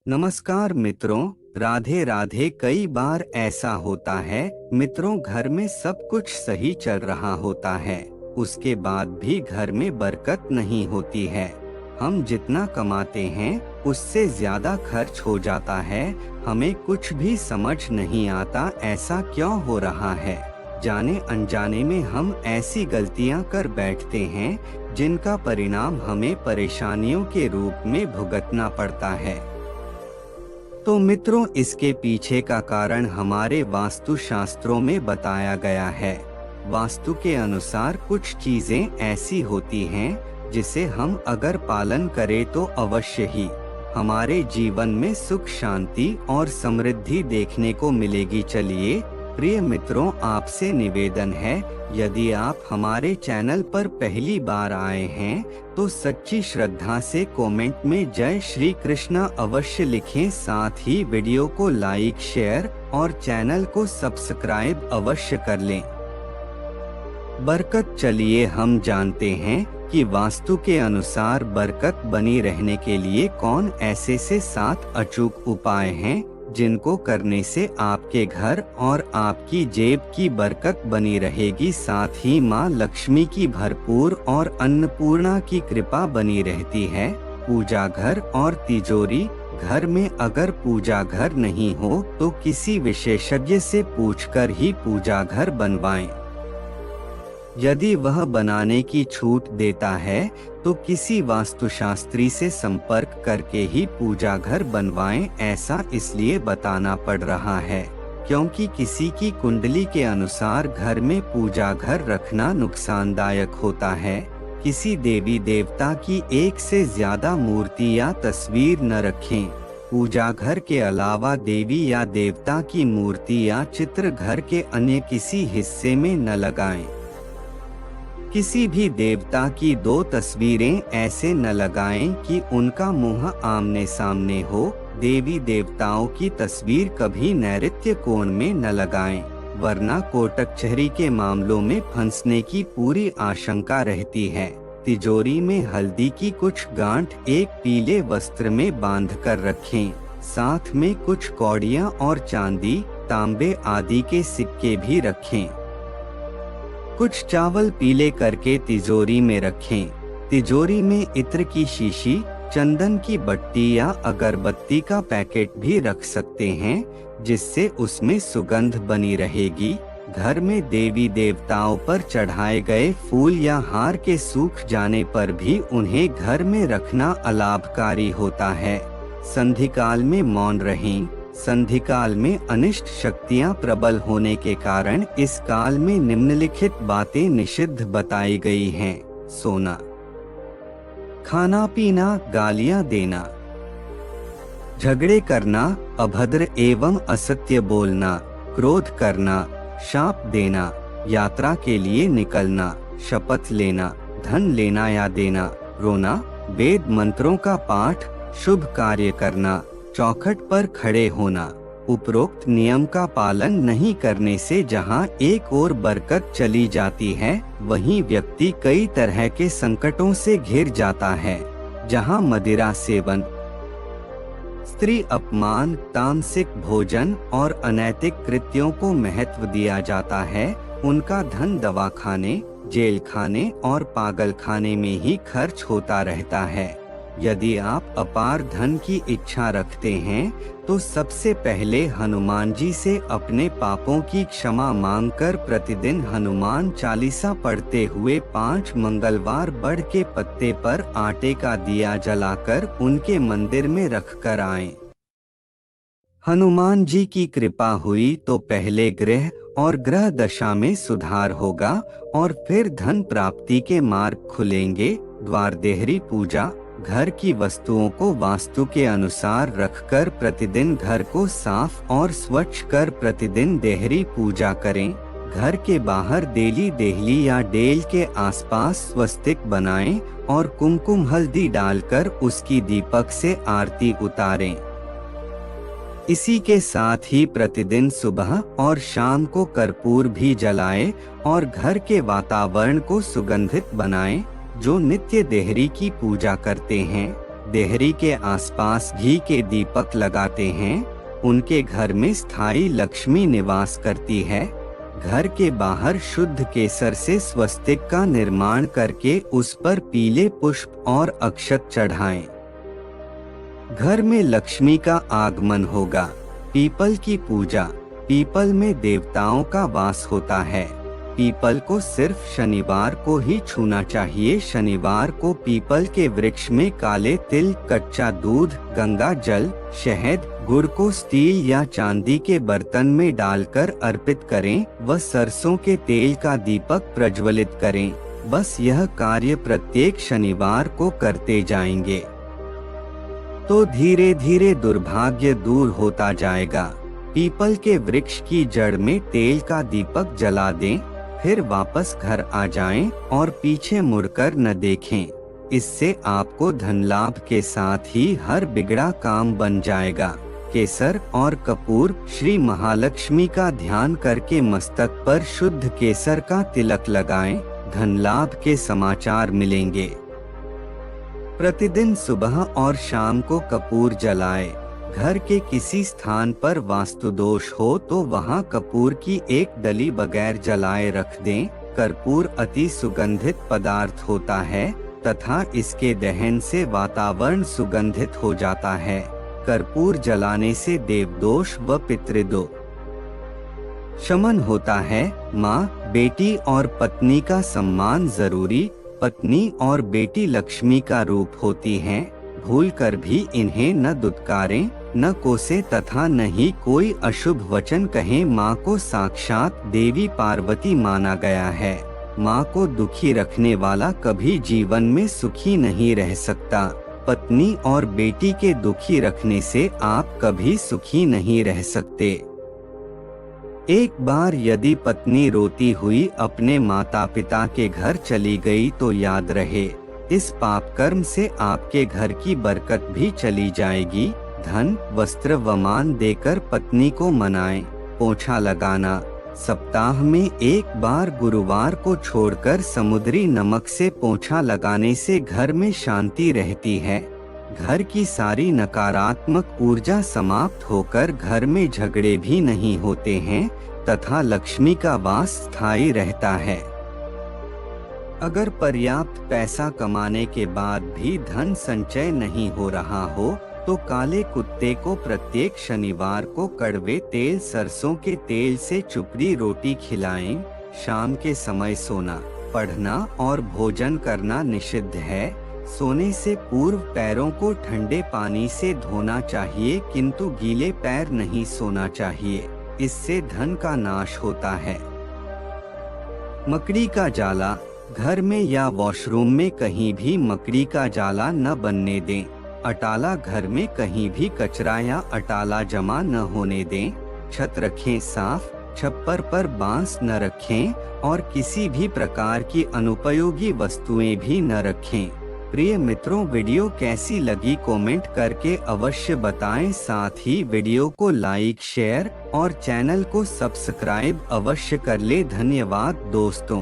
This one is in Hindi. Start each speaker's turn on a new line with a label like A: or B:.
A: नमस्कार मित्रों, राधे राधे। कई बार ऐसा होता है मित्रों, घर में सब कुछ सही चल रहा होता है, उसके बाद भी घर में बरकत नहीं होती है। हम जितना कमाते हैं उससे ज्यादा खर्च हो जाता है। हमें कुछ भी समझ नहीं आता ऐसा क्यों हो रहा है। जाने अनजाने में हम ऐसी गलतियां कर बैठते हैं जिनका परिणाम हमें परेशानियों के रूप में भुगतना पड़ता है। तो मित्रों, इसके पीछे का कारण हमारे वास्तु शास्त्रों में बताया गया है। वास्तु के अनुसार कुछ चीजें ऐसी होती हैं जिसे हम अगर पालन करें तो अवश्य ही हमारे जीवन में सुख शांति और समृद्धि देखने को मिलेगी। चलिए प्रिय मित्रों, आपसे निवेदन है, यदि आप हमारे चैनल पर पहली बार आए हैं तो सच्ची श्रद्धा से कमेंट में जय श्री कृष्णा अवश्य लिखें। साथ ही वीडियो को लाइक, शेयर और चैनल को सब्सक्राइब अवश्य कर लें। बरकत। चलिए हम जानते हैं कि वास्तु के अनुसार बरकत बनी रहने के लिए कौन ऐसे से 7 अचूक उपाय हैं जिनको करने से आपके घर और आपकी जेब की बरकत बनी रहेगी। साथ ही माँ लक्ष्मी की भरपूर और अन्नपूर्णा की कृपा बनी रहती है। पूजा घर और तिजोरी। घर में अगर पूजा घर नहीं हो तो किसी विशेषज्ञ से पूछकर ही पूजा घर बनवाएं। यदि वह बनाने की छूट देता है तो किसी वास्तुशास्त्री से संपर्क करके ही पूजा घर बनवाएं। ऐसा इसलिए बताना पड़ रहा है क्योंकि किसी की कुंडली के अनुसार घर में पूजा घर रखना नुकसानदायक होता है। किसी देवी देवता की एक से ज्यादा मूर्ति या तस्वीर न रखें। पूजा घर के अलावा देवी या देवता की मूर्ति या चित्र घर के अन्य किसी हिस्से में न लगाएं। किसी भी देवता की 2 तस्वीरें ऐसे न लगाएं कि उनका मुंह आमने सामने हो। देवी देवताओं की तस्वीर कभी नैऋत्य कोण में न लगाएं, वरना कोर्ट कचहरी के मामलों में फंसने की पूरी आशंका रहती है। तिजोरी में हल्दी की कुछ गांठ एक पीले वस्त्र में बांधकर रखें। साथ में कुछ कौड़ियां और चांदी, तांबे आदि के सिक्के भी रखें। कुछ चावल पीले करके तिजोरी में रखें। तिजोरी में इत्र की शीशी, चंदन की बट्टी या अगरबत्ती का पैकेट भी रख सकते हैं, जिससे उसमें सुगंध बनी रहेगी। घर में देवी देवताओं पर चढ़ाए गए फूल या हार के सूख जाने पर भी उन्हें घर में रखना अलाभकारी होता है। संधिकाल में मौन रहें। संधिकाल में अनिष्ट शक्तियां प्रबल होने के कारण इस काल में निम्नलिखित बातें निषिद्ध बताई गई हैं। सोना, खाना पीना, गालियां देना, झगड़े करना, अभद्र एवं असत्य बोलना, क्रोध करना, शाप देना, यात्रा के लिए निकलना, शपथ लेना, धन लेना या देना, रोना, वेद मंत्रों का पाठ, शुभ कार्य करना, चौखट पर खड़े होना। उपरोक्त नियम का पालन नहीं करने से जहां एक ओर बरकत चली जाती है, वहीं व्यक्ति कई तरह के संकटों से घिर जाता है। जहां मदिरा सेवन, स्त्री अपमान, तामसिक भोजन और अनैतिक कृत्यों को महत्व दिया जाता है, उनका धन दवाखाने, जेल खाने और पागल खाने में ही खर्च होता रहता है। यदि आप अपार धन की इच्छा रखते हैं तो सबसे पहले हनुमान जी से अपने पापों की क्षमा मांगकर प्रतिदिन हनुमान चालीसा पढ़ते हुए 5 मंगलवार बड़ के पत्ते पर आटे का दिया जलाकर उनके मंदिर में रख कर आएं। हनुमान जी की कृपा हुई तो पहले ग्रह और ग्रह दशा में सुधार होगा और फिर धन प्राप्ति के मार्ग खुलेंगे। द्वार देहरी पूजा। घर की वस्तुओं को वास्तु के अनुसार रखकर प्रतिदिन घर को साफ और स्वच्छ कर प्रतिदिन देहरी पूजा करें। घर के बाहर देली देहली या डेल के आसपास स्वस्तिक बनाएं और कुमकुम हल्दी डालकर उसकी दीपक से आरती उतारें। इसी के साथ ही प्रतिदिन सुबह और शाम को कर्पूर भी जलाएं और घर के वातावरण को सुगंधित बनाएं। जो नित्य देहरी की पूजा करते हैं देहरी के आसपास घी के दीपक लगाते हैं, उनके घर में स्थायी लक्ष्मी निवास करती है। घर के बाहर शुद्ध केसर से स्वस्तिक का निर्माण करके उस पर पीले पुष्प और अक्षत चढ़ाएं। घर में लक्ष्मी का आगमन होगा। पीपल की पूजा। पीपल में देवताओं का वास होता है। पीपल को सिर्फ शनिवार को ही छूना चाहिए। शनिवार को पीपल के वृक्ष में काले तिल, कच्चा दूध, गंगा जल, शहद, गुड़ को स्टील या चांदी के बर्तन में डालकर अर्पित करें व सरसों के तेल का दीपक प्रज्वलित करें। बस यह कार्य प्रत्येक शनिवार को करते जाएंगे तो धीरे धीरे दुर्भाग्य दूर होता जाएगा। पीपल के वृक्ष की जड़ में तेल का दीपक जला दें, फिर वापस घर आ जाएं और पीछे मुड़कर न देखें। इससे आपको धन लाभ के साथ ही हर बिगड़ा काम बन जाएगा। केसर और कपूर। श्री महालक्ष्मी का ध्यान करके मस्तक पर शुद्ध केसर का तिलक लगाएं, धन लाभ के समाचार मिलेंगे। प्रतिदिन सुबह और शाम को कपूर जलाएं। घर के किसी स्थान पर वास्तु दोष हो तो वहां कपूर की एक डली बगैर जलाए रख दें। कर्पूर अति सुगंधित पदार्थ होता है तथा इसके दहन से वातावरण सुगंधित हो जाता है। कर्पूर जलाने से देवदोष व पितृदोष शमन होता है। माँ, बेटी और पत्नी का सम्मान जरूरी। पत्नी और बेटी लक्ष्मी का रूप होती हैं। भूलकर भी इन्हें न दुत्कारें, न कोसे तथा न ही कोई अशुभ वचन कहें। माँ को साक्षात देवी पार्वती माना गया है। माँ को दुखी रखने वाला कभी जीवन में सुखी नहीं रह सकता। पत्नी और बेटी के दुखी रखने से आप कभी सुखी नहीं रह सकते। एक बार यदि पत्नी रोती हुई अपने माता पिता के घर चली गई तो याद रहे, इस पाप कर्म से आपके घर की बरकत भी चली जाएगी। धन, वस्त्र व मान देकर पत्नी को मनाएं। पोछा लगाना। सप्ताह में एक बार गुरुवार को छोड़कर समुद्री नमक से पोछा लगाने से घर में शांति रहती है। घर की सारी नकारात्मक ऊर्जा समाप्त होकर घर में झगड़े भी नहीं होते हैं तथा लक्ष्मी का वास स्थायी रहता है। अगर पर्याप्त पैसा कमाने के बाद भी धन संचय नहीं हो रहा हो तो काले कुत्ते को प्रत्येक शनिवार को कड़वे तेल, सरसों के तेल से चुपड़ी रोटी खिलाएं। शाम के समय सोना, पढ़ना और भोजन करना निषिद्ध है। सोने से पूर्व पैरों को ठंडे पानी से धोना चाहिए किंतु गीले पैर नहीं सोना चाहिए, इससे धन का नाश होता है। मकड़ी का जाला। घर में या वॉशरूम में कहीं भी मकड़ी का जाला न बनने दें। अटाला। घर में कहीं भी कचरा या अटाला जमा न होने दें। छत रखें साफ। छप्पर पर बांस न रखें और किसी भी प्रकार की अनुपयोगी वस्तुएं भी न रखें। प्रिय मित्रों, वीडियो कैसी लगी कमेंट करके अवश्य बताएं। साथ ही वीडियो को लाइक, शेयर और चैनल को सब्सक्राइब अवश्य कर ले। धन्यवाद दोस्तों।